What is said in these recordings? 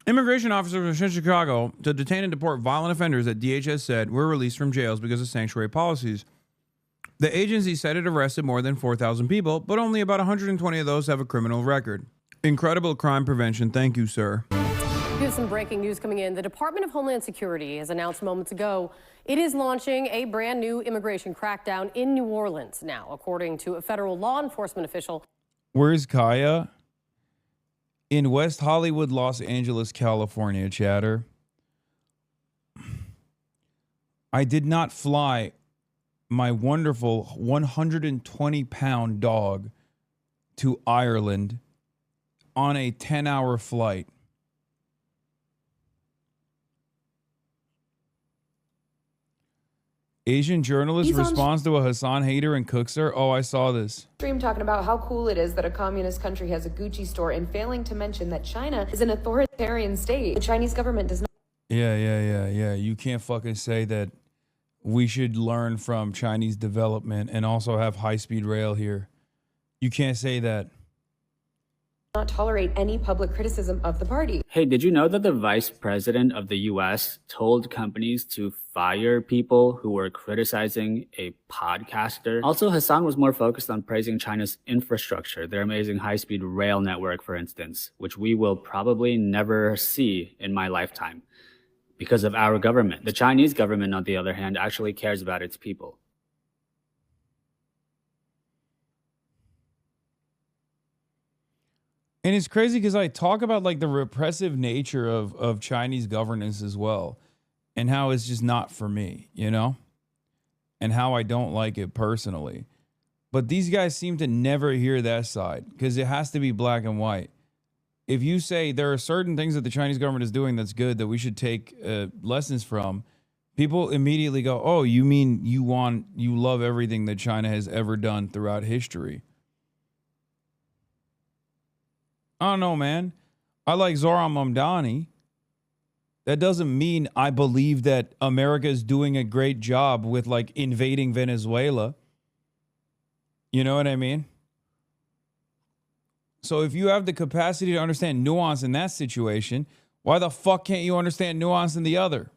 Immigration officers in Chicago to detain and deport violent offenders that DHS said were released from jails because of sanctuary policies. The agency said it arrested more than 4,000 people, but only about 120 of those have a criminal record. Incredible crime prevention. Thank you, sir. We have some breaking news coming in. The Department of Homeland Security has announced moments ago it is launching a brand new immigration crackdown in New Orleans now, according to a federal law enforcement official. Where's Kaya? In West Hollywood, Los Angeles, California, chatter. I did not fly my wonderful 120-pound dog to Ireland on a 10-hour flight. Asian journalist responds to a Hasan hater and cooks her. Oh, I saw this. Stream talking about how cool it is that a communist country has a Gucci store and failing to mention that China is an authoritarian state. The Chinese government does not. Yeah. You can't fucking say that we should learn from Chinese development and also have high-speed rail here. You can't say that. Not tolerate any public criticism of the party. Hey, did you know that the vice president of the US told companies to fire people who were criticizing a podcaster? Also, Hasan was more focused on praising China's infrastructure, their amazing high-speed rail network, for instance, which we will probably never see in my lifetime because of our government. The Chinese government, on the other hand, actually cares about its people. And it's crazy because I talk about like the repressive nature of Chinese governance as well, and how it's just not for me, you know, and how I don't like it personally. But these guys seem to never hear that side because it has to be black and white. If you say there are certain things that the Chinese government is doing that's good that we should take lessons from, people immediately go, oh, you mean you love everything that China has ever done throughout history. I don't know, man. I like Zohran Mamdani. That doesn't mean I believe that America is doing a great job with like invading Venezuela. You know what I mean? So if you have the capacity to understand nuance in that situation, why the fuck can't you understand nuance in the other?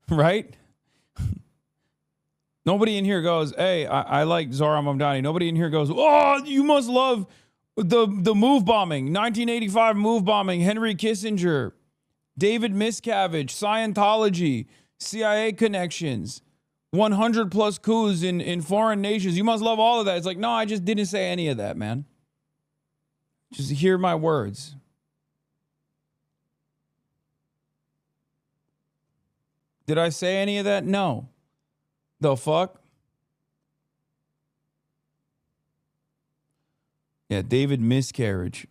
Right? Nobody in here goes, hey, I like Zohran Mamdani. Nobody in here goes, oh, you must love the move bombing, 1985 move bombing, Henry Kissinger, David Miscavige, Scientology, CIA connections, 100 plus coups in foreign nations. You must love all of that. It's like, no, I just didn't say any of that, man. Just hear my words. Did I say any of that? No. The fuck? Yeah, David Miscarriage.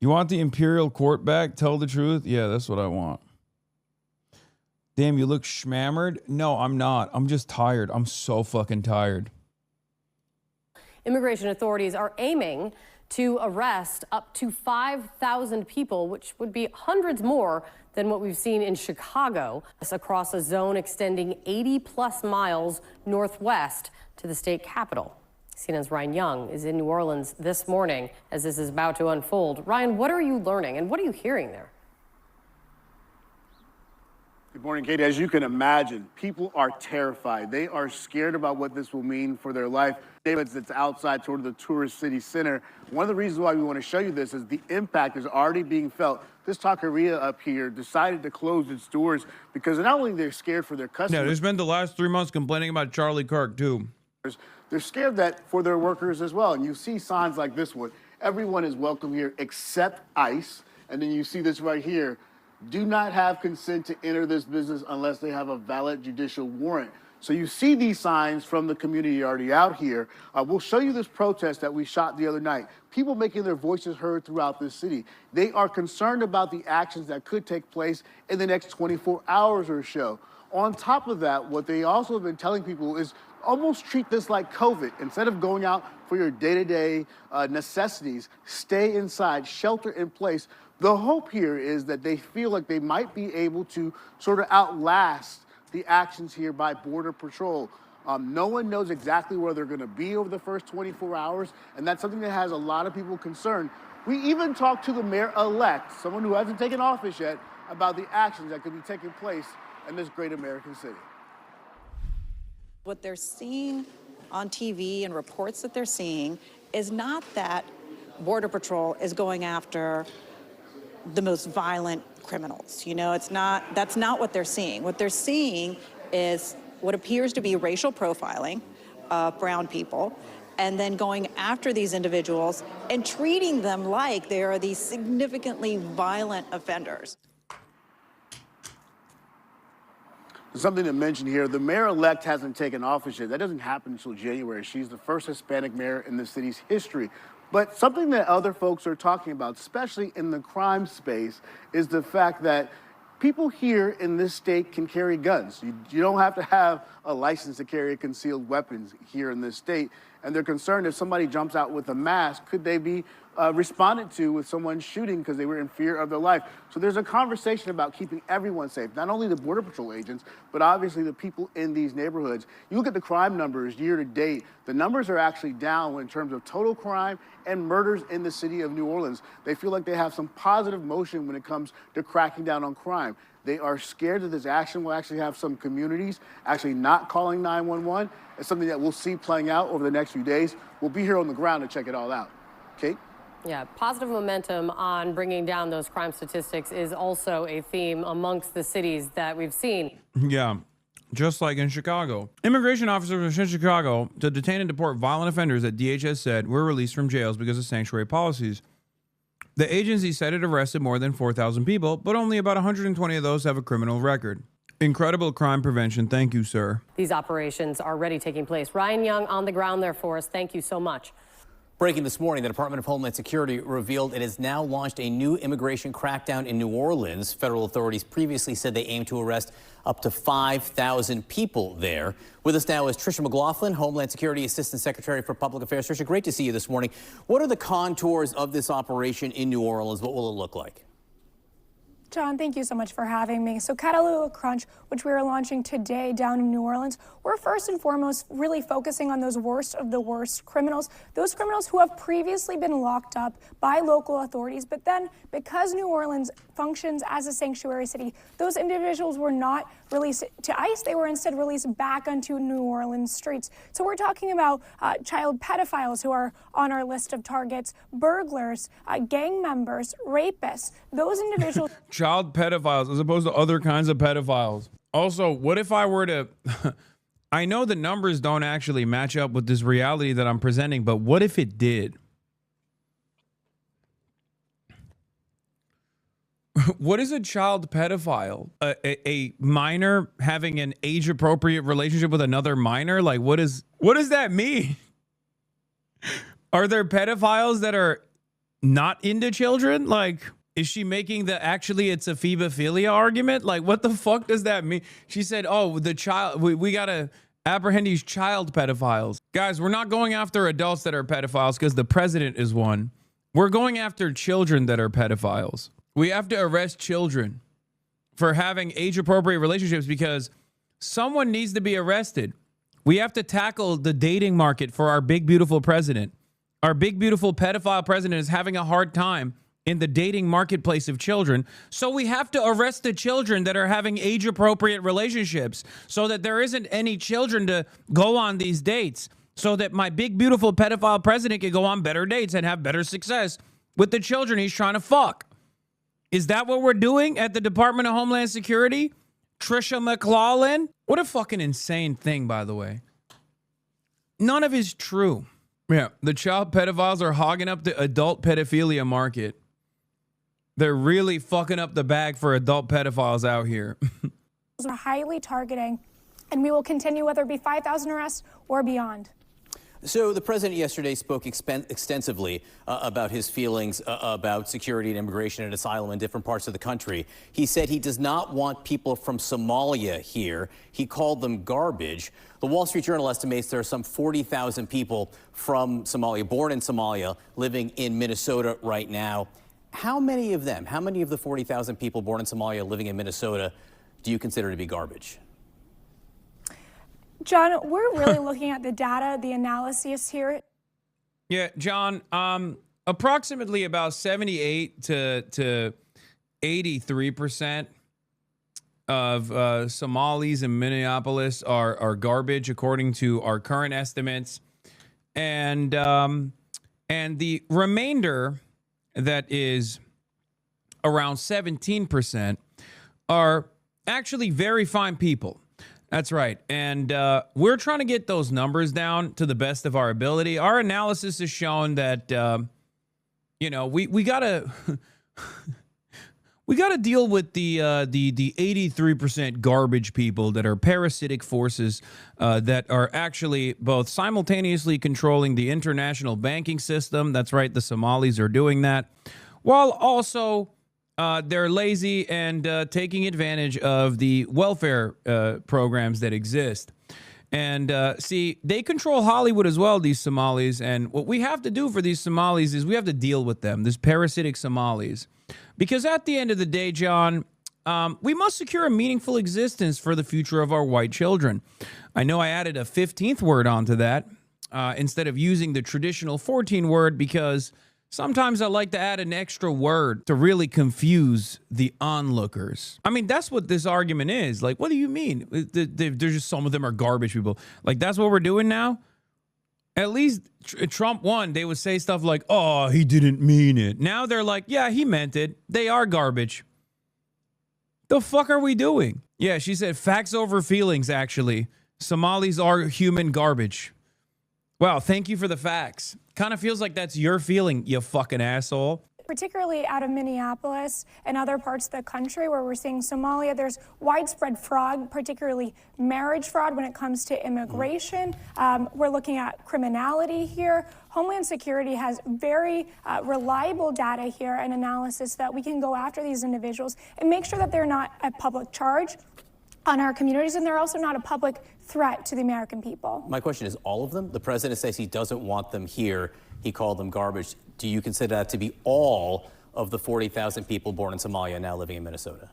You want the imperial court back? Tell the truth? Yeah, that's what I want. Damn, you look schmammered? No, I'm not. I'm just tired. I'm so fucking tired. Immigration authorities are aiming to arrest up to 5,000 people, which would be hundreds more than what we've seen in Chicago, across a zone extending 80 plus miles northwest to the state capital. CNN's Ryan Young is in New Orleans this morning as this is about to unfold. Ryan, what are you learning and what are you hearing there? Good morning, Katie. As you can imagine, people are terrified. They are scared about what this will mean for their life. It's outside sort of the tourist city center. One of the reasons why we want to show you this is the impact is already being felt. This taqueria up here decided to close its doors because not only they're scared for their customers. Yeah, they spent the last 3 months complaining about Charlie Kirk, too. They're scared that for their workers as well. And you see signs like this one. Everyone is welcome here except ICE. And then you see this right here. Do not have consent to enter this business unless they have a valid judicial warrant. So you see these signs from the community already out here. We'll show you this protest that we shot the other night. People making their voices heard throughout this city. They are concerned about the actions that could take place in the next 24 hours or so. On top of that, what they also have been telling people is almost treat this like COVID. Instead of going out for your day-to-day necessities, stay inside, shelter in place. The hope here is that they feel like they might be able to sort of outlast the actions here by Border Patrol. No one knows exactly where they're going to be over the first 24 hours, and that's something that has a lot of people concerned. We even talked to the mayor-elect, someone who hasn't taken office yet, about the actions that could be taking place in this great American city. What they're seeing on TV and reports that they're seeing is not that Border Patrol is going after the most violent criminals. You know, that's not what they're seeing. What they're seeing is what appears to be racial profiling of brown people, and then going after these individuals and treating them like they are these significantly violent offenders. Something to mention here, the mayor-elect hasn't taken office yet. That doesn't happen until January. She's the first Hispanic mayor in the city's history. But something that other folks are talking about, especially in the crime space, is the fact that people here in this state can carry guns. You don't have to have a license to carry concealed weapons here in this state. And they're concerned if somebody jumps out with a mask, could they be responded to with someone shooting because they were in fear of their life? So there's a conversation about keeping everyone safe, not only the Border Patrol agents, but obviously the people in these neighborhoods. You look at the crime numbers year to date, the numbers are actually down in terms of total crime and murders in the city of New Orleans. They feel like they have some positive motion when it comes to cracking down on crime. They are scared that this action will actually have some communities actually not calling 911. It's something that we'll see playing out over the next few days. We'll be here on the ground to check it all out. Kate? Yeah, positive momentum on bringing down those crime statistics is also a theme amongst the cities that we've seen. Yeah, just like in Chicago. Immigration officers in Chicago to detain and deport violent offenders that DHS said were released from jails because of sanctuary policies. The agency said it arrested more than 4,000 people, but only about 120 of those have a criminal record. Incredible crime prevention. Thank you, sir. These operations are already taking place. Ryan Young on the ground there for us. Thank you so much. Breaking this morning, the Department of Homeland Security revealed it has now launched a new immigration crackdown in New Orleans. Federal authorities previously said they aim to arrest up to 5,000 people there. With us now is Tricia McLaughlin, Homeland Security Assistant Secretary for Public Affairs. Tricia, great to see you this morning. What are the contours of this operation in New Orleans? What will it look like? John, thank you so much for having me. So Catalina Crunch, which we are launching today down in New Orleans, we're first and foremost really focusing on those worst of the worst criminals, those criminals who have previously been locked up by local authorities. But then because New Orleans functions as a sanctuary city, those individuals were not released to ICE. They were instead released back onto New Orleans streets. So we're talking about child pedophiles who are on our list of targets, burglars, gang members, rapists, those individuals. Child pedophiles as opposed to other kinds of pedophiles. Also, what if I were to... I know the numbers don't actually match up with this reality that I'm presenting, but what if it did? What is a child pedophile? A minor having an age-appropriate relationship with another minor? Like, what does that mean? Are there pedophiles that are not into children? Like, is she making it's a phebophilia argument? Like, what the fuck does that mean? She said, oh, the child, we gotta apprehend these child pedophiles. Guys, we're not going after adults that are pedophiles because the president is one. We're going after children that are pedophiles. We have to arrest children for having age-appropriate relationships because someone needs to be arrested. We have to tackle the dating market for our big, beautiful president. Our big, beautiful pedophile president is having a hard time in the dating marketplace of children. So we have to arrest the children that are having age-appropriate relationships so that there isn't any children to go on these dates, so that my big, beautiful pedophile president can go on better dates and have better success with the children he's trying to fuck. Is that what we're doing at the Department of Homeland Security? Tricia McLaughlin? What a fucking insane thing, by the way. None of it's true. Yeah, the child pedophiles are hogging up the adult pedophilia market. They're really fucking up the bag for adult pedophiles out here. Are highly targeting, and we will continue whether it be 5,000 arrests or beyond. So the president yesterday spoke extensively about his feelings about security and immigration and asylum in different parts of the country. He said he does not want people from Somalia here. He called them garbage. The Wall Street Journal estimates there are some 40,000 people from Somalia, born in Somalia, living in Minnesota right now. How many of them, how many of the 40,000 people born in Somalia living in Minnesota do you consider to be garbage? John, we're really looking at the data, the analysis here. Yeah, John, approximately about 78 to 83% of Somalis in Minneapolis are garbage, according to our current estimates. And the remainder, that is around 17%, are actually very fine people. That's right. And we're trying to get those numbers down to the best of our ability. Our analysis has shown that, we gotta we gotta deal with the 83% garbage people that are parasitic forces that are actually both simultaneously controlling the international banking system. That's right. The Somalis are doing that, while also they're lazy and taking advantage of the welfare programs that exist. And see, they control Hollywood as well, these Somalis. And what we have to do for these Somalis is we have to deal with them, these parasitic Somalis. Because at the end of the day, John, we must secure a meaningful existence for the future of our white children. I know I added a 15th word onto that instead of using the traditional 14 word, because sometimes I like to add an extra word to really confuse the onlookers. I mean, that's what this argument is. Like, what do you mean? There's just some of them are garbage people. Like, that's what we're doing now? At least Trump won. They would say stuff like, oh, he didn't mean it. Now they're like, yeah, he meant it. They are garbage. The fuck are we doing? Yeah, she said facts over feelings, actually. Somalis are human garbage. Wow, thank you for the facts. Kind of feels like that's your feeling, you fucking asshole. Particularly out of Minneapolis and other parts of the country where we're seeing Somalia, there's widespread fraud, particularly marriage fraud when it comes to immigration. We're looking at criminality here. Homeland Security has very reliable data here and analysis that we can go after these individuals and make sure that they're not a public charge on our communities, and they're also not a public threat to the American people. My question is, all of them? The president says he doesn't want them here. He called them garbage. Do you consider that to be all of the 40,000 people born in Somalia now living in Minnesota?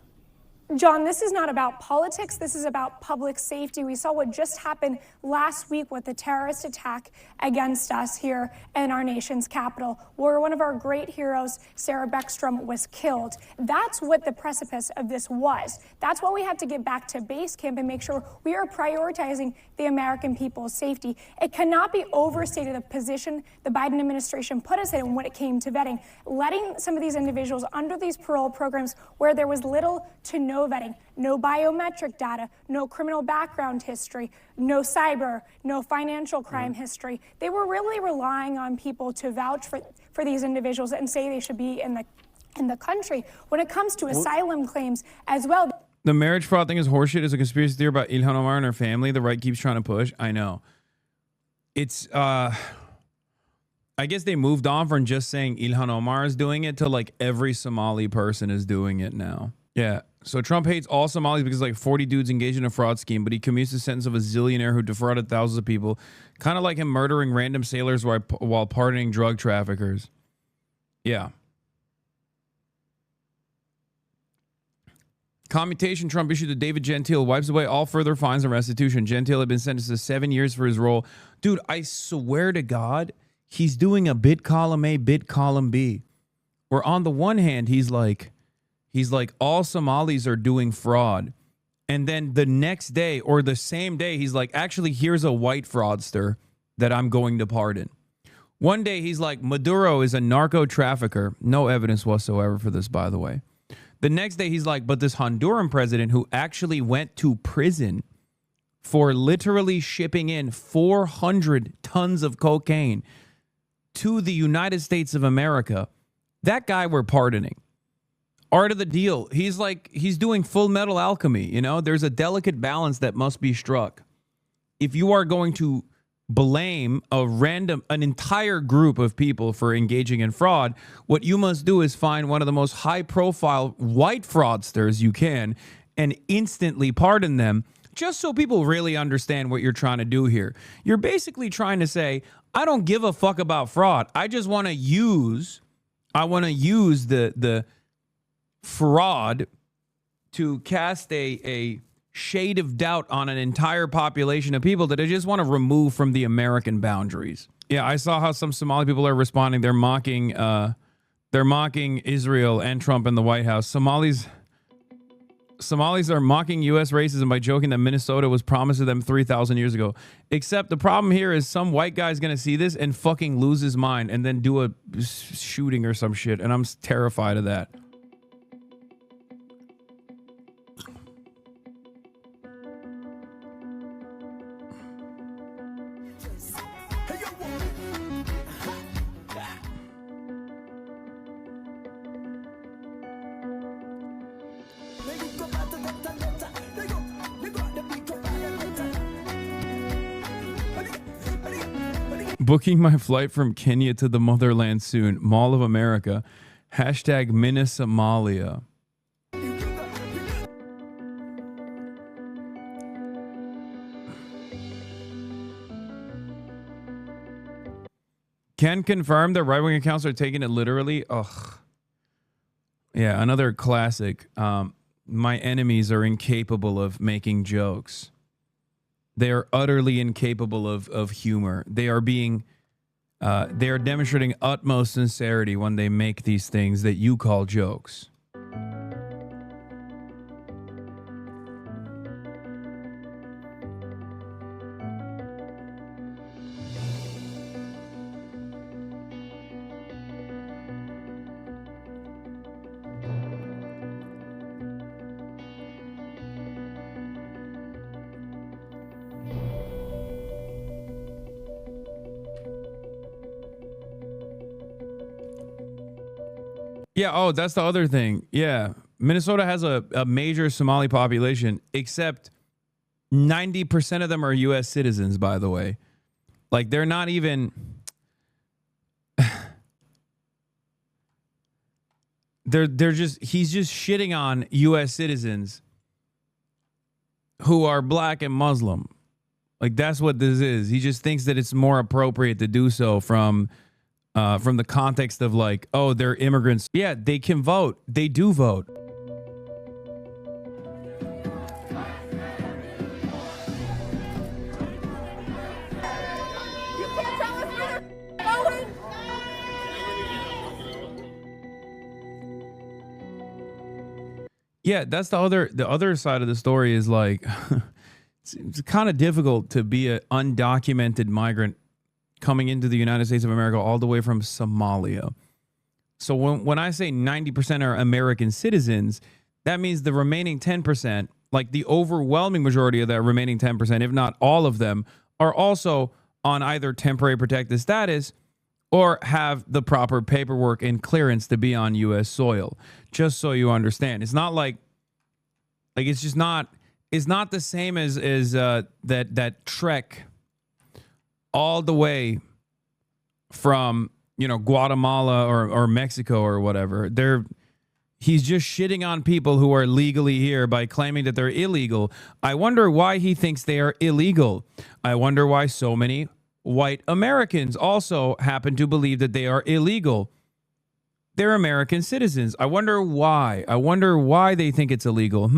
John, this is not about politics. This is about public safety. We saw what just happened last week with the terrorist attack against us here in our nation's capital, where one of our great heroes, Sarah Beckstrom, was killed. That's what the precipice of this was. That's why we have to get back to base camp and make sure we are prioritizing the American people's safety. It cannot be overstated the position the Biden administration put us in when it came to vetting, letting some of these individuals under these parole programs where there was little to no vetting, no biometric data, no criminal background history, no cyber, no financial crime history. They were really relying on people to vouch for these individuals and say they should be in the country. When it comes to asylum claims as well. The marriage fraud thing is horseshit. It's a conspiracy theory about Ilhan Omar and her family. The right keeps trying to push. I know. It's, I guess they moved on from just saying Ilhan Omar is doing it to like every Somali person is doing it now. Yeah. So Trump hates all Somalis because like 40 dudes engaged in a fraud scheme, but he commutes the sentence of a zillionaire who defrauded thousands of people. Kind of like him murdering random sailors while pardoning drug traffickers. Yeah. Commutation Trump issued to David Gentile wipes away all further fines and restitution. Gentile had been sentenced to 7 years for his role. Dude, I swear to God, he's doing a bit column A, bit column B. Where on the one hand, he's like, all Somalis are doing fraud. And then the next day or the same day, he's like, actually, here's a white fraudster that I'm going to pardon. One day, he's like, Maduro is a narco trafficker. No evidence whatsoever for this, by the way. The next day, he's like, but this Honduran president who actually went to prison for literally shipping in 400 tons of cocaine to the United States of America, that guy we're pardoning. Art of the deal. He's like, he's doing Full Metal Alchemy. You know, there's a delicate balance that must be struck. If you are going to blame an entire group of people for engaging in fraud, what you must do is find one of the most high profile white fraudsters you can and instantly pardon them, just so people really understand what you're trying to do here. You're basically trying to say, I don't give a fuck about fraud. I just want to use the fraud to cast a shade of doubt on an entire population of people that I just want to remove from the American boundaries. Yeah, I saw how some Somali people are responding. They're mocking Israel and Trump in the White House. Somalis are mocking U.S. racism by joking that Minnesota was promised to them 3,000 years ago. Except the problem here is some white guy's going to see this and fucking lose his mind and then do a shooting or some shit. And I'm terrified of that. Booking my flight from Kenya to the motherland soon. Mall of America. Hashtag Minnesomalia. Can confirm that right-wing accounts are taking it literally. Ugh. Yeah, another classic. My enemies are incapable of making jokes. They are utterly incapable of humor. They are demonstrating utmost sincerity when they make these things that you call jokes. Yeah, oh, that's the other thing. Yeah, Minnesota has a major Somali population, except 90% of them are U.S. citizens, by the way. Like, they're not even... he's just shitting on U.S. citizens who are black and Muslim. Like, that's what this is. He just thinks that it's more appropriate to do so from the context of like, oh, they're immigrants. Yeah, they can vote. They do vote. Yeah, that's the other side of the story is like, it's kind of difficult to be an undocumented migrant coming into the United States of America all the way from Somalia. So when I say 90% are American citizens, that means the remaining 10%, like the overwhelming majority of that remaining 10%, if not all of them, are also on either temporary protected status or have the proper paperwork and clearance to be on U.S. soil. Just so you understand. It's not like it's just not, it's not the same as that trek all the way from, Guatemala or Mexico or whatever. He's just shitting on people who are legally here by claiming that they're illegal. I wonder why he thinks they are illegal. I wonder why so many white Americans also happen to believe that they are illegal. They're American citizens. I wonder why. I wonder why they think it's illegal.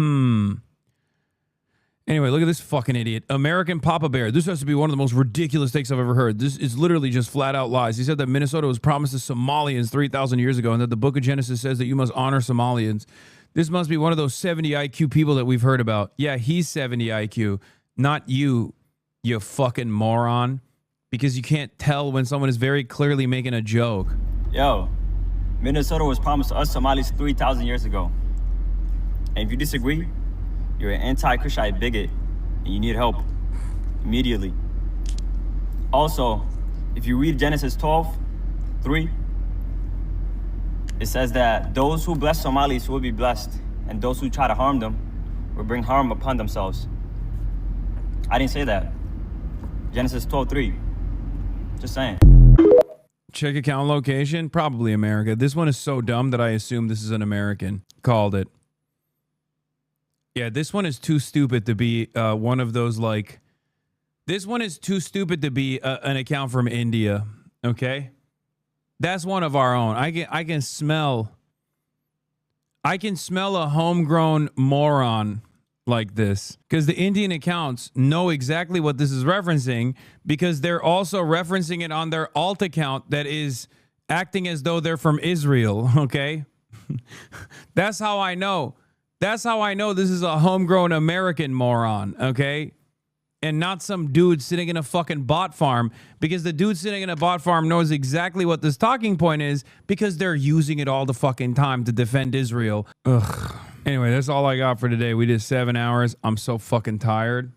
Anyway, look at this fucking idiot. American Papa Bear. This has to be one of the most ridiculous takes I've ever heard. This is literally just flat out lies. He said that Minnesota was promised to Somalians 3,000 years ago and that the book of Genesis says that you must honor Somalians. This must be one of those 70 IQ people that we've heard about. Yeah, he's 70 IQ. Not you, you fucking moron. Because you can't tell when someone is very clearly making a joke. Yo, Minnesota was promised to us Somalis 3,000 years ago. And if you disagree, you're an anti-Kushite bigot, and you need help immediately. Also, if you read Genesis 12:3, it says that those who bless Somalis will be blessed, and those who try to harm them will bring harm upon themselves. I didn't say that. Genesis 12:3. Just saying. Check account location, probably America. This one is so dumb that I assume this is an American. Called it. Yeah, this one is too stupid to be one of those like... This one is too stupid to be an account from India, okay? That's one of our own. I can smell a homegrown moron like this, because the Indian accounts know exactly what this is referencing, because they're also referencing it on their alt account that is acting as though they're from Israel, okay? That's how I know. That's how I know this is a homegrown American moron, okay? And not some dude sitting in a fucking bot farm, because the dude sitting in a bot farm knows exactly what this talking point is, because they're using it all the fucking time to defend Israel. Ugh. Anyway, that's all I got for today. We did 7 hours. I'm so fucking tired.